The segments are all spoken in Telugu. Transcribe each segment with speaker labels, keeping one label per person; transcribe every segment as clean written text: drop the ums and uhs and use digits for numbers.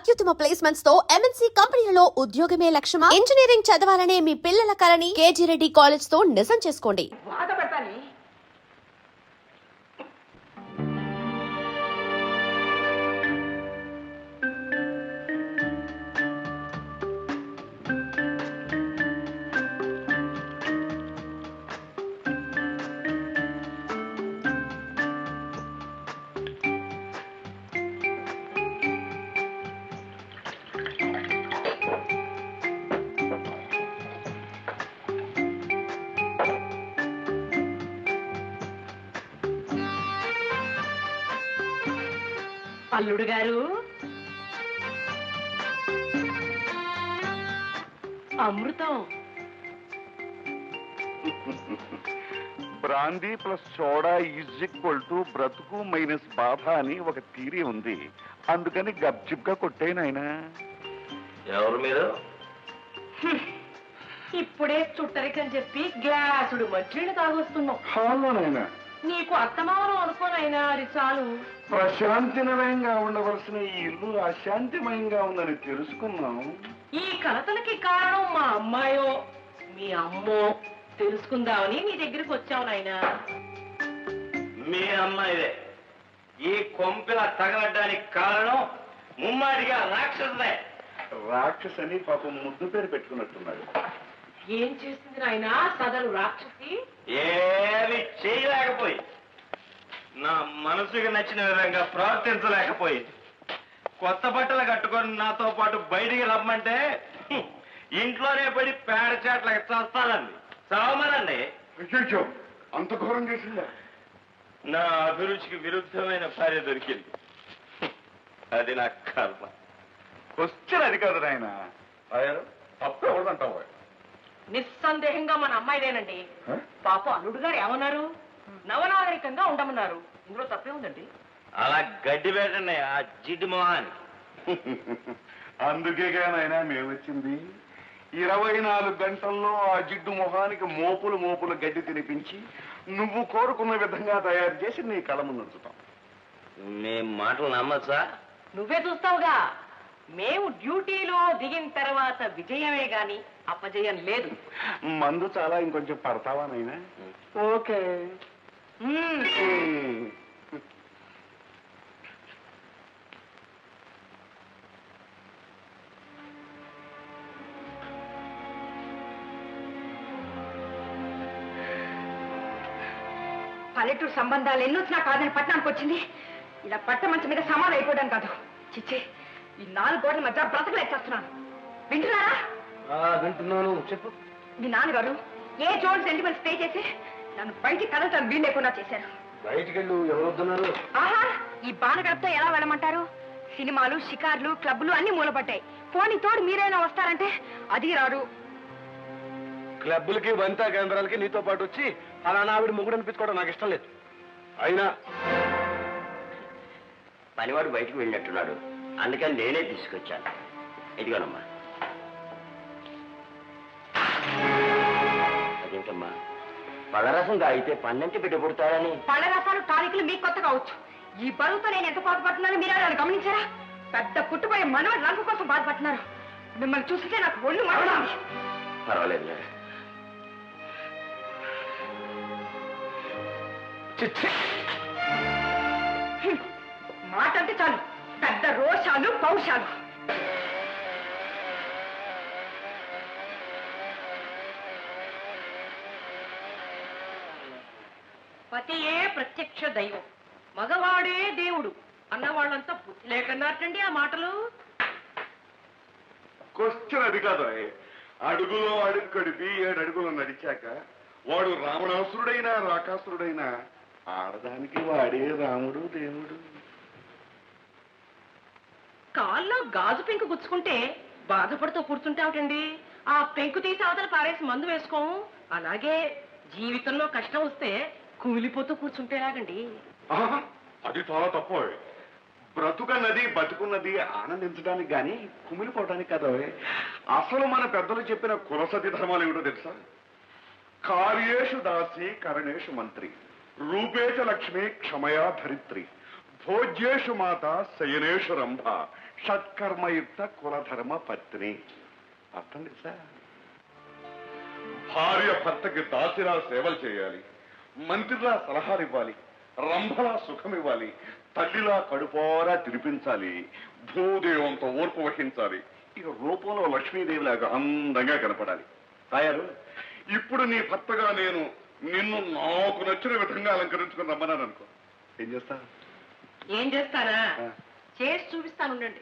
Speaker 1: అత్యుత్తమ ప్లేస్మెంట్స్ తో ఎంఎన్సీ కంపెనీలలో ఉద్యోగమే లక్ష్యమా? ఇంజనీరింగ్ చదవాలనే మీ పిల్లల కలని కేజీ రెడ్డి కాలేజ్ తో నిజం చేసుకోండి.
Speaker 2: అల్లుడు గారు, అమృతం.
Speaker 3: Brandy plus soda is equal to బ్రతుకు మైనస్ బాధ అని ఒక థీరీ ఉంది. అందుకని గప్చిప్ గా కొట్టేనాయనా.
Speaker 4: ఎవరు మీరు?
Speaker 2: ఇప్పుడే చుట్టరికని చెప్పి గ్లాసుడు మంచినీళ్ళు తాగొస్తున్నావు.
Speaker 3: హాలోనైనా
Speaker 2: నీకు అత్తమానం అనుకోనైనా అది చాలు.
Speaker 3: ప్రశాంతిమయంగా ఉండవలసిన ఈ ఇల్లు అశాంతిమయంగా ఉందని తెలుసుకున్నాం.
Speaker 2: ఈ కలతలకి కారణం మా అమ్మాయో మీ అమ్మో తెలుసుకుందామని మీ దగ్గరికి వచ్చావు నాయనా.
Speaker 4: మీ అమ్మాయిదే. ఈ కొంపెల తగలడానికి కారణం ముమ్మాడిగా రాక్షసుదే.
Speaker 3: రాక్షసని పాపం ముద్దు పేరు పెట్టుకున్నట్టున్నాడు.
Speaker 2: ఏం చేసింది నాయనా సదరు రాక్షసి?
Speaker 4: ఏమి చేయలేకపోయి, నా మనసుకి నచ్చిన విధంగా ప్రవర్తించలేకపోయి, కొత్త బట్టలు కట్టుకొని నాతో పాటు బయటికి రమ్మంటే ఇంట్లోనే పడి పేడ చాట్లకి చస్తానండి. చావమనండి.
Speaker 3: అంత ఘోరం చేసిందా?
Speaker 4: నా అభిరుచికి విరుద్ధమైన భార్య దొరికింది. అది నా కర్మ.
Speaker 3: క్వశ్చన్ అది కాదు నాయన. తప్పు ఎవరిదంటావు?
Speaker 2: నిస్సందేహంగా మన అమ్మాయిదేనండి. పాప అల్లుడు గారు ఏమన్నారు? నవనాగరికంగా ఉండమన్నారు. ఇందులో తప్పే ఉందండి.
Speaker 4: అలా గడ్డి పెట్టండి ఆ జిడ్డు మొహాన్ని.
Speaker 3: అందుకేగా నాయన మేమొచ్చింది. 24 గంటల్లో ఆ జిడ్డు మొహానికి మోపులు మోపులు గడ్డి తినిపించి నువ్వు కోరుకున్న విధంగా తయారు చేసి నీ కళ ముందు ఉంచుతాం.
Speaker 4: మేం మాటలు నమ్మచ్చా?
Speaker 2: నువ్వే చూస్తావుగా. మేము డ్యూటీలో దిగిన తర్వాత విజయమే గాని అపజయం లేదు.
Speaker 3: మందు చాలా ఇంకొంచెం పడతావా నాయనా? ఓకే.
Speaker 5: పల్లెటూరు సంబంధాలు ఎన్ని వచ్చినా కాదని పట్టణానికి వచ్చింది. ఇలా పట్ట మంచం మీద సమాధి అయిపోవడం కాదు. చిచ్చి, ఈ 4 గోడల మధ్య బ్రతకలేచేస్తున్నాను. వింటున్నారా?
Speaker 4: వింటున్నాను. చెప్పు.
Speaker 5: మీ నాన్నగారు ఏ జోన్ సెంటిమెంట్ స్టే చేసి నన్ను బయటికి కదలటం వీలు లేకుండా చేశారు.
Speaker 4: బయటికి వెళ్ళు. ఎవరు వస్తున్నారు?
Speaker 5: ఆహా, ఈ బాణగడపతో ఎలా వెళ్ళమంటారు? సినిమాలు, షికార్లు, క్లబ్లు అన్ని మూలపడ్డాయి. పోనీ తోడు మీరైనా వస్తారంటే అది రారు.
Speaker 4: క్లబ్బులకి వనితా కేంద్రాలకి నీతో పాటు వచ్చి అలా నావిడ ముగ్గురు అనిపించుకోవడం నాకు ఇష్టం లేదు. అయినా పనివాడు బయటకు వెళ్ళినట్టున్నాడు, అందుకని నేనే తీసుకొచ్చాను. ఇదిగోనమ్మా. అదేంటమ్మా, పళ్ళరసం తాగితే పన్నెంటి బిడ్డ పుడతారని.
Speaker 5: పళ్ళ రసాలు టానికులు మీకు కొత్త కావచ్చు. ఈ బరువుతో నేను ఎంత బాధపడుతున్నానో మీరే గమనించారా? పెద్ద పుట్టుపోయే మనవాడు రంగు కోసం బాధపడుతున్నారు. మిమ్మల్ని చూస్తే నాకు ఒళ్ళు మండుతుంది.
Speaker 4: పర్వాలేదు.
Speaker 5: మాట అంటే చాలు పెద్ద రోషాలు, పౌషాలు.
Speaker 2: పతియే ప్రత్యక్ష దైవం, మగవాడే దేవుడు అన్నవాళ్ళంతా బుద్ధి లేకన్నారటండి ఆ మాటలు.
Speaker 3: క్వశ్చన్ అది కాదు. అడుగులో అడుగు కడిపి 7 అడుగులు నడిచాక వాడు రావణాసురుడైనా రాకాసురుడైనా ఆడదానికి వాడే రాముడు దేవుడు.
Speaker 2: కాల్లో గాజు పెంకు గుచ్చుకుంటే బాధపడుతూ కూర్చుంటావుటండి. ఆ పెంకు తీసి అవతల పారేసి మందు వేసుకోము. అలాగే జీవితంలో కష్టం వస్తే కూలిపోతూ కూర్చుంటేలాగండి.
Speaker 3: అది చాలా తప్పు. బ్రతుకన్నది బతుకున్నది ఆనందించడానికి గాని కుమిలిపోవడానికి కదా. అసలు మన పెద్దలు చెప్పిన కులసతి ధర్మాలు ఏమిటో తెలుసా? కార్యేషు దాసి కరణేషు మంత్రి, రూపేచ లక్ష్మి క్షమయా ధరిత్రి, భోజ్యేషు మాత శయనేషు రంభ, షట్కర్మయుక్త కులధర్మ పత్ని. అర్థం తెలుసా? భార్య భర్తకి దాసిలా సేవలు చేయాలి, మంత్రిలా సలహాలు ఇవ్వాలి, రంభలా సుఖం ఇవ్వాలి, తల్లిలా కడుపోరా తినిపించాలి, భూదేవంతో ఓర్పు వహించాలి, ఇక రూపంలో లక్ష్మీదేవిలాగా అందంగా కనపడాలి. తాయారు, ఇప్పుడు నీ భర్తగా నేను నిన్ను నాకు నచ్చిన విధంగా అలంకరించుకుని రమ్మన్నాను అనుకో, ఏం చేస్తా?
Speaker 2: ఏం చేస్తానా? చేసి చూపిస్తాను, ఉండండి.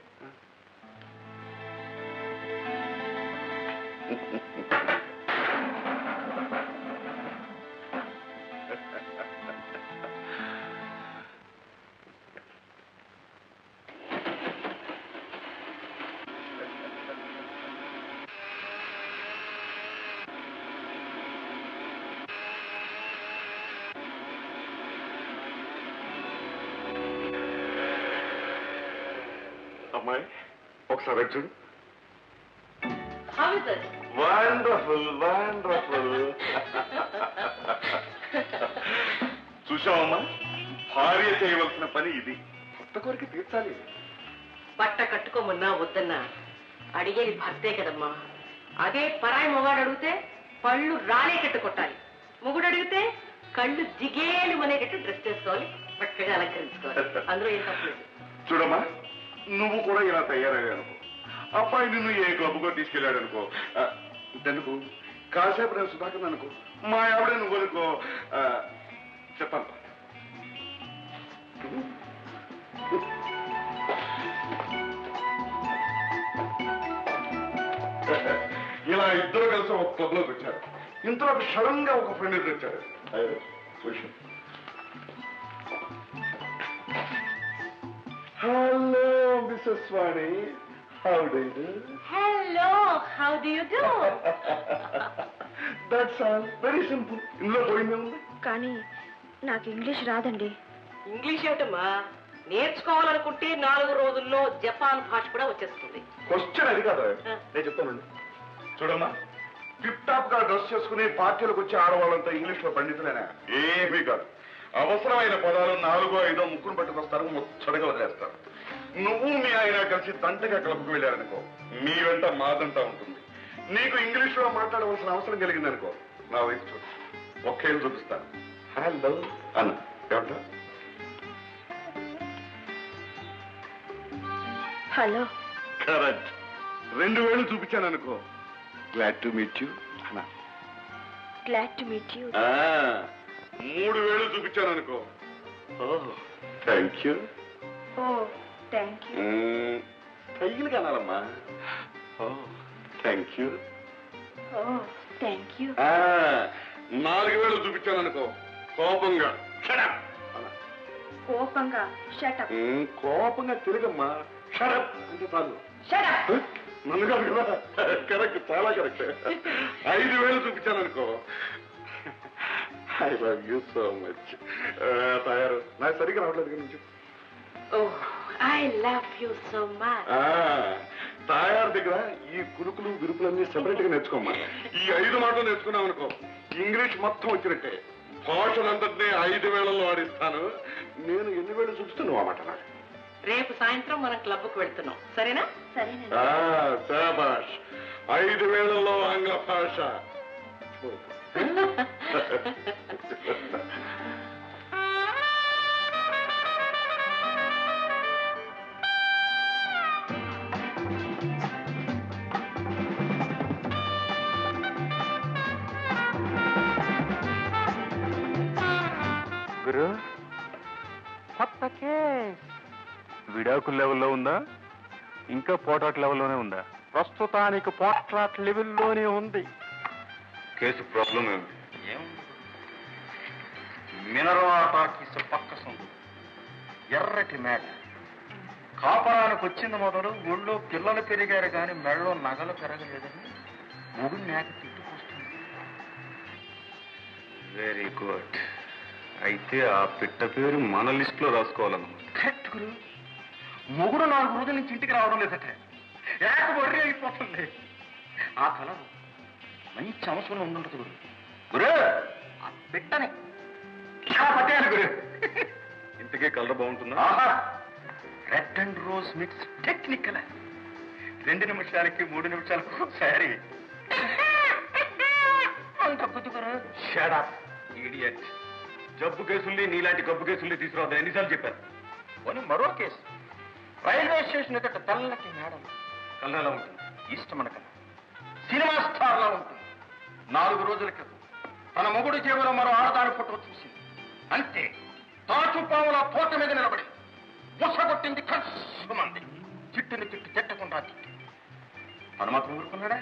Speaker 3: అమ్మాయి, ఒకసారి చూడు.
Speaker 2: How is it?
Speaker 3: Wonderful, wonderful. చూసావమ్మా, భార్య చేయవలసిన పని ఇది. కొత్త కోరిక తీర్చాలి.
Speaker 2: బట్ట కట్టుకోమన్నా వద్దన్నా అడిగేది భర్తే కదమ్మా. అదే పరాయి మొగాడు అడిగితే పళ్ళు రాలేటట్టు కొట్టాలి, మొగుడు అడిగితే కళ్ళు జిగేలు అనేటట్టు డ్రెస్ చేసుకోవాలి, చక్కగా అలంకరించుకోవాలి. అందులో ఏం తప్పలేదు.
Speaker 3: చూడమ్మా, నువ్వు కూడా ఇలా తయారయ్యా అనుకో, అబ్బాయి నిన్ను ఏ క్లబ్కో తీసుకెళ్ళాడు అనుకో, ఎందుకు కాసేపు నేను సుధాకర్ అనుకో, మా ఆవిడ నువ్వు అనుకో, చెప్పాను. ఇలా ఇద్దరు కలిసి ఒక క్లబ్ లోకి వచ్చారు. ఇంతలో సడన్ గా ఒక ఫ్రెండ్ ఎదురు వచ్చాడు. Hello Mrs Vani, how do you do?
Speaker 2: Hello, how do you do?
Speaker 3: That's all, very simple. ఇందులో పోయిందే ఉంది.
Speaker 5: కానీ నాకు ఇంగ్లీష్ రాదండి.
Speaker 2: ఇంగ్లీష్ ఏమిటమ్మా, నేర్చుకోవాలనుకుంటే 4 రోజుల్లో జపాన్ భాష కూడా వచ్చేస్తుంది.
Speaker 3: క్వశ్చన్ అది కాదు, నేను చెప్తానండి. చూడమ్మా, టిప్ టాప్ గా డ్రెస్ చేసుకుని పార్టీలకు వచ్చే ఆడవాళ్ళంతా ఇంగ్లీష్ లో పండితులేనా? ఏమీ కాదు. అవసరమైన పదాలు 4, 5 ముక్కును పట్టుకొస్తారు, ముచ్చటగా వదిలేస్తారు. నువ్వు మీ ఆయన కలిసి దంటగా క్లబ్కి వెళ్ళారనుకో, మీ వెంట మాదంట ఉంటుంది. నీకు ఇంగ్లీష్ లో మాట్లాడవలసిన అవసరం కలిగింది అనుకో, నా వైపు చూడు, ఒకేళ్ళు చూపిస్తాను. హలో అన్న, ఏమంటా?
Speaker 5: హలో.
Speaker 3: కరెక్ట్. 2 వేలు చూపించాను అనుకో, గ్లాడ్ టు మీట్ యూ అన్నా.
Speaker 5: Glad to meet you.
Speaker 3: 3 వేలు చూపించాను అనుకో, thank you.
Speaker 5: Oh thank you.
Speaker 3: Style కానాలమ్మా, thank you.
Speaker 5: Oh thank you.
Speaker 3: 4 వేలు చూపించాను అనుకో, కోపంగా shut up అన్నా.
Speaker 5: కోపంగా షటప్.
Speaker 3: కోపంగా తిరగమ్మా, షడప్ అంటే చాలు.
Speaker 5: షటప్.
Speaker 3: నన్ను కాదు కదా, కరెక్ట్, చాలా కరెక్ట్. 5 వేలు చూపించాను అనుకో, I love you so much. తయారు, నాకు సరిగ్గా రావట్లేదు నుంచి.
Speaker 2: Oh, I love you so much.
Speaker 3: తయారు దగ్గర ఈ కురుకులు విరుకులన్నీ సెపరేట్ గా నేర్చుకోమ్మా. ఈ 5 మాటలు నేర్చుకున్నాం అనుకో, ఇంగ్లీష్ మొత్తం వచ్చినట్టే. భాషలంతటినీ 5 వేలలో ఆడిస్తాను. నేను ఎన్ని వేలు చూపిస్తే నువ్వు ఆ మాట నాకు.
Speaker 2: రేపు సాయంత్రం మనం క్లబ్కు వెళ్తున్నాం, సరేనా?
Speaker 5: సరేనండి.
Speaker 3: శాబాష్, 5 వేలలో ఆంగ్ల భాష.
Speaker 4: గురు, కొత్త కేస్ విడాకుల లెవెల్లో ఉందా, ఇంకా పోటాట్ లెవెల్లోనే ఉందా? ప్రస్తుతానికి పోట్లాట్ లెవెల్లోనే ఉంది.
Speaker 3: కేసు ప్రాబ్లం ఏమిటి?
Speaker 6: మినరవా టాకీస్ పక్క సొంత ఎర్రటి మేడ కాపరానికి వచ్చింది మొదలు ఒళ్ళో పిల్లలు పెరిగారు కానీ మెడలో నగలు పెరగలేదని మొగుడు మేక తిట్టుకొస్తుంది.
Speaker 3: Very good. అయితే ఆ పిట్ట పేరు మన లిస్ట్ లో రాసుకోవాలన్నమాట.
Speaker 6: కరెక్ట్ గురు. మొగుడు 4 రోజుల నుంచి ఇంటికి రావడం లేదట, ఏక బొర్రి అయిపోతుంది. ఆ కలరు మంచి అవసరం ఉండుంటుంది గురు. గురు, ఆ పిట్టని చాలా పట్టేయాలి గురు.
Speaker 3: ఇంతకే కలర్ బాగుంటుందా?
Speaker 6: ఆహా, red and rose mix technical 2 నిమిషాలకి 3 నిమిషాలకు సారీ అంత కుదుగురు
Speaker 3: షట్ అప్ ఇడియట్. జబ్బు కేసుల్ని నీలాంటి గబ్బు కేసుల్ని తీసుకురావద్దని ఎన్నిసార్లు చెప్పారు?
Speaker 6: పోనీ మరో కేసు రైల్వే స్టేషన్ ఎదుట తెల్లటి మేడం
Speaker 3: కళ్ళలా ఉంటుంది.
Speaker 6: ఇష్టమనకన్నా సినిమా స్టార్లా ఉంటుంది. 4 రోజుల క్రితం తన మొగుడు జేబులో మరో ఆడదాని ఫోటో చూసింది. అంతే తాచుపాముల తోట మీద నిలబడి ముసగొట్టింది, కష్టమంది. చిట్టుని తిట్టు తిట్టకుండా తిట్టి తను మాత్రం ఊరుకున్నాడా?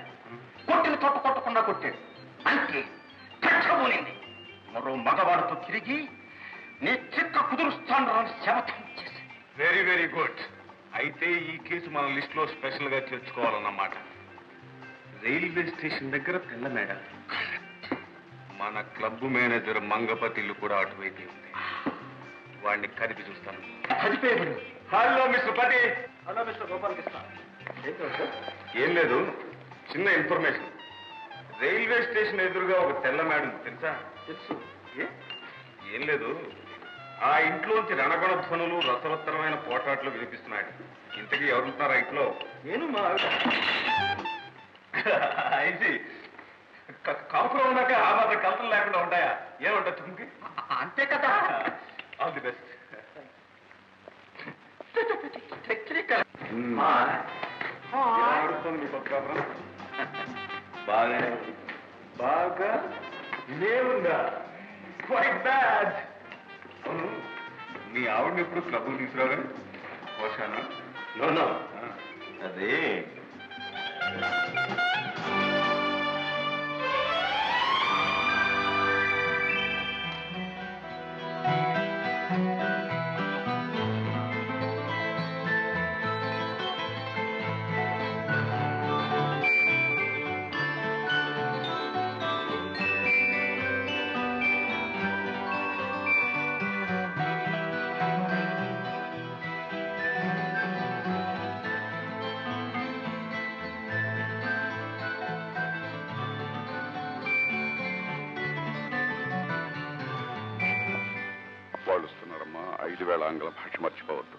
Speaker 6: కొట్టిన తోట కొట్టకుండా కొట్టాడు. అంతే కట్టబోనింది. మరో మగవాడితో తిరిగి నీ చిక్క కుదురుస్తాను రాని శపథం చేసి.
Speaker 3: Very very good. అయితే ఈ కేసు మన లిస్ట్ లో స్పెషల్ గా చేర్చుకోవాలన్నమాట. రైల్వే స్టేషన్ దగ్గర తెల్ల మేడ. మన క్లబ్ మేనేజర్ మంగపతి ఇల్లు కూడా అటువైపు ఉంది. వాడిని కదిపి చూస్తాను.
Speaker 6: చదిపోయాడు.
Speaker 3: హలో మిస్టర్ పతి.
Speaker 4: Hello mister Gopalakrishna.
Speaker 3: ఏం లేదు, చిన్న ఇన్ఫర్మేషన్. రైల్వే స్టేషన్ ఎదురుగా ఒక తెల్ల మేడ ఉంది, తెలుసా?
Speaker 4: తెలుసు.
Speaker 3: ఏం లేదు, ఆ ఇంట్లోంచి రణగొణ ధ్వనులు, రసవత్తరమైన పోటాట్లు వినిపిస్తున్నాయి. ఇంతకీ ఎవరుంటున్నారు ఆ ఇంట్లో?
Speaker 4: నేను మా
Speaker 3: ఇది కాపురం ఉన్నాక ఆ మాత్రం కలతలు లేకుండా ఉంటాయా? ఏమంటా తుమ్కి?
Speaker 6: అంతే కదా.
Speaker 3: All the best.
Speaker 6: టెక్నికల్.
Speaker 3: మీ కొత్త కాపురం బాగా బాగా లేవుందా? Quiet bad. మీ ఆవిడని ఎప్పుడు క్లబ్కు తీసుకురావడం కోశానా?
Speaker 6: నో
Speaker 3: అదే
Speaker 7: వాళ్ళు వస్తున్నారమ్మా. 5,000 ఆంగ్ల భాష మర్చిపోవద్దు.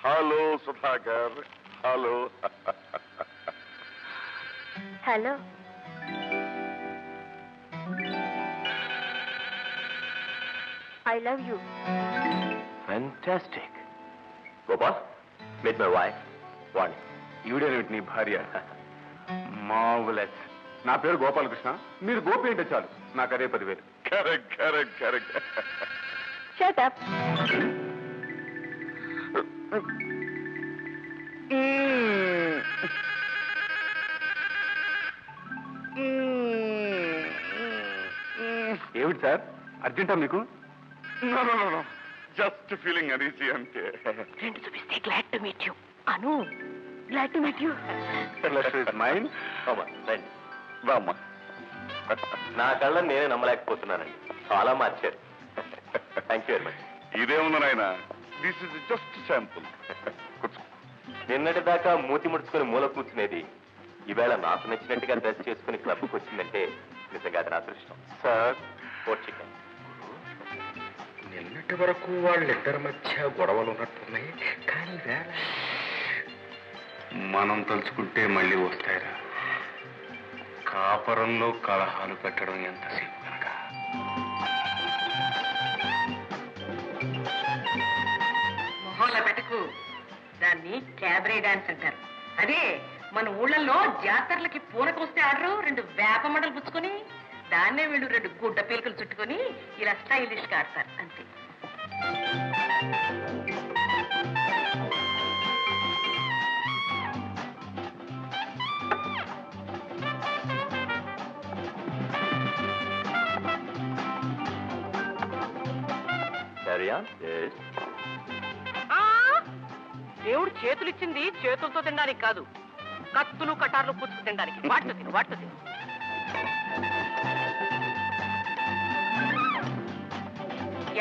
Speaker 7: Hello Sudhakar. Hello.
Speaker 5: Hello. I love you.
Speaker 4: Fantastic. Gopal, meet my wife Vani.
Speaker 3: ఈవిడేమిటి నీ భార్య? మావులెస్. నా పేరు గోపాలకృష్ణ, మీరు గోపి అంటే చాలు, నాకు అదే 10,000.
Speaker 7: Correct correct correct.
Speaker 5: Shut up.
Speaker 3: ఏమిటి సార్, అర్జెంటా మీకు?
Speaker 7: No no no, just feeling uneasy అంతే.
Speaker 5: రెండు చూపిస్తే glad to meet you. Anu, glad to meet you.
Speaker 3: మైండ్
Speaker 4: రండి.
Speaker 7: రామ్మా.
Speaker 4: నా కళ్ళని నేనే నమ్మలేకపోతున్నానండి. చాలా మార్చారు. Thank you very much.
Speaker 7: ఇదేముంది నాయన, దిస్ ఇస్ జస్ట్ శాంపుల్. కూర్చో.
Speaker 4: నిన్నటి దాకా మూతి ముడుచుకొని మూల కూర్చునేది ఈవేళ నాకు నచ్చినట్టుగా డ్రెస్ చేసుకుని క్లబ్కి వచ్చిందంటే నిజంగా అది నా అదృష్టం.
Speaker 3: Sir,
Speaker 4: four chicken.
Speaker 6: నిన్నటి వరకు వాళ్ళిద్దరి మధ్య గొడవలు ఉన్నట్టున్నాయి, కానీ వేళ
Speaker 3: మనం తలుచుకుంటే మళ్ళీ వస్తాయిరా. కాపరంలో కలహాలు పెట్టడం ఎంతసేపు కనుక.
Speaker 2: మొహంలో పెట్టకు, దాన్ని క్యాబరే డాన్స్ అంటారు. అదే మన ఊళ్ళల్లో జాతరలకి పూనకొస్తే ఆడరు 2 వేప మండలు పుచ్చుకొని, దాన్నే వీళ్ళు 2 గుడ్డ పీలకలు చుట్టుకొని ఇలా స్టైలిష్ గా ఆడతారు అంతే. దేవుడు చేతులు ఇచ్చింది చేతులతో తినడానికి కాదు, కత్తులు కటార్లు పుచ్చుకు తినడానికి. వాటితో తిను, వాటితో తిను.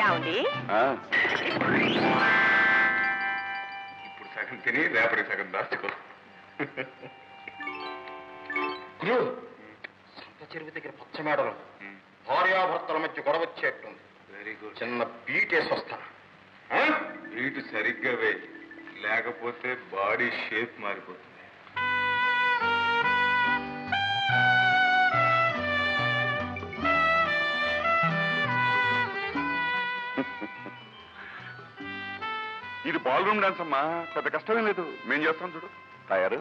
Speaker 2: ఏమండి,
Speaker 3: ఇప్పుడు సగం తిని రేపటి సగం దాచుకో.
Speaker 6: గురు, సంత చెరువు దగ్గర పచ్చమేడలో భార్యాభర్తల మధ్య గొడవ వచ్చేట్టుంది.
Speaker 3: Very good.
Speaker 6: చిన్న బీటేసి వస్తాను. వీటి సరిగ్గా వే, లేకపోతే బాడీ షేప్ మారిపోతుంది.
Speaker 3: ఇది బాల్ రూమ్ డాన్స్ అమ్మా, పెద్ద కష్టమే లేదు. మేం చేస్తాం చూడు. తయారు